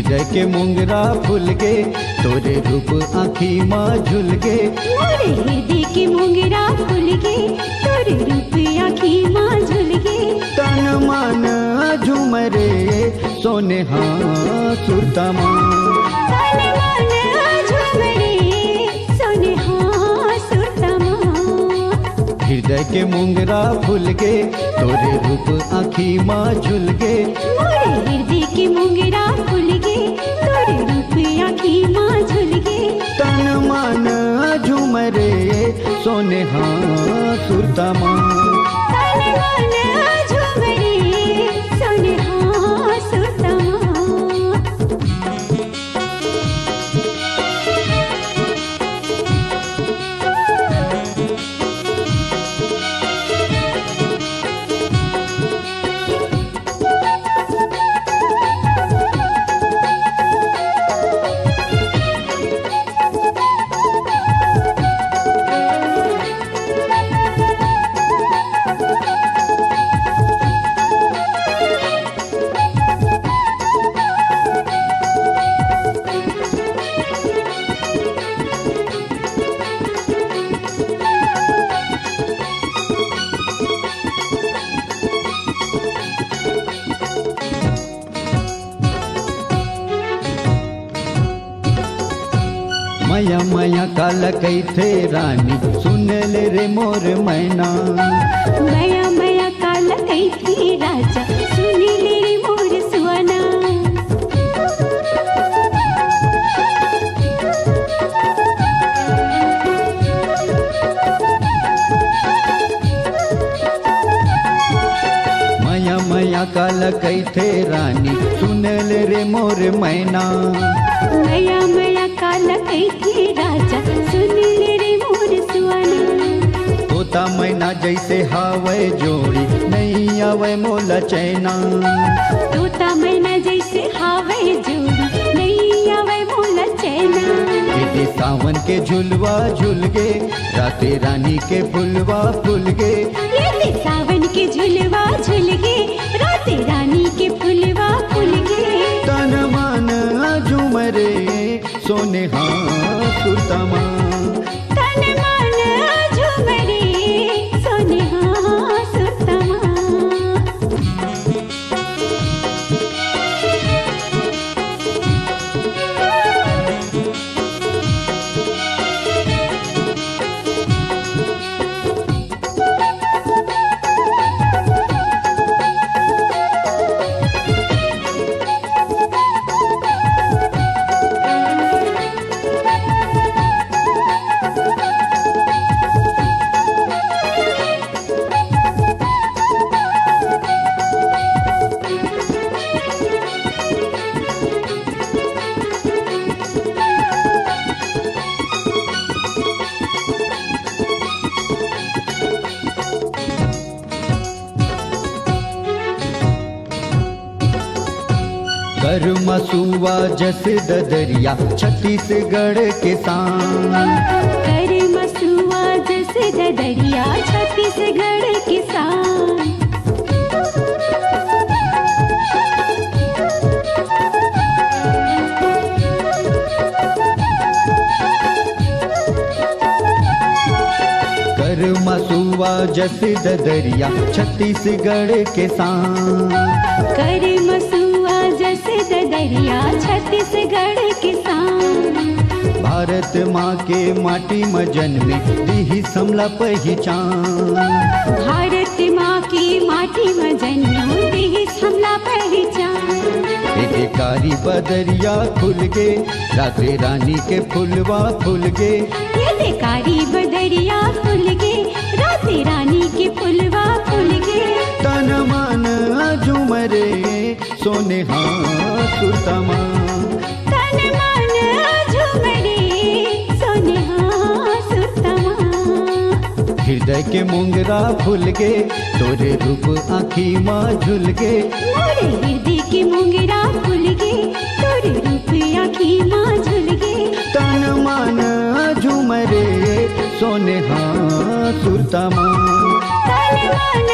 हृदय के मुंगरा फूल गे तोरे रूप आँखी माँ झुल गे। मोरे हृदय के मुंगरा फूल गे तोरे रूप आँखी माँ झुल गे। तन मन झूमरे सोने हाँ सुरता माँ। तन मन झूमरे सोने हाँ सुरता माँ। हृदय के मुंगरा फूल गे तोरे रूप आँखी माँ झुल गे। मोरे हृदय के मुंगरा फूल गे तोरे रूप आँखी माँ झुल गे। तन मन झूमरे सोने हाँ सुरता माँ। तन मन झूमरे सोने हाँ सुरता माँ। मया मया काला कैथे रानी सुन ले रे मोर मैना। मया मया काल कैथी राजा सुन ले रे मोर सुवना। मया मया काला कैथे रानी सुन ले रे मोर मैना। मया मया काल कैथी राजा सुन ले रे मोर सुवना। तोता मैना जैसे हावे जोड़ी नहीं आवे मोला चैना। तोता मैना जैसे हावे जोड़ी नहीं आवे मोला चैना। यदि सावन के झुलवा झुल गे राते रानी के फुलवा फूल गे। यदि सावन के झुलवा झुल गे राते रानी के फुलवा फूल गे। तन मन झूमरे सोने हाँ सुरता माँ। तन मन झूमरे सोने हाँ सुरता माँ। कर मसुआ जस ददरिया छत्तीसगढ़ के शान। कर मसुआ जैसे ददरिया छत्तीसगढ़ किसान। कर मसुआ जस ददरिया छत्तीसगढ़ के शान। कर मसुआ जैसे ददरिया छत्तीसगढ़ किसान। भारत माँ के माटी में जन्मे दीही समला पहचान। भारत माँ की माटी में जन्म देहि हमला पहचान। एक कारी बदरिया खुल गे राते रानी के फुलवा फूल गे। ये बेकारी बदरिया खुल गे राते रानी के फुलवा फूल गे। तन मन झूमरे सोने हाँ सुरता माँ। तन मन झूमरे सोने हाँ सुरता माँ। हृदय के मुंगरा फूल गे तोरे रूप आँखी माँ झुल गे। मोरे हृदय के मुंगरा फूल गे तोरे रूप आँखी माँ झुल गे। तन मन झूमरे सोने हाँ सुरता माँ। तन मन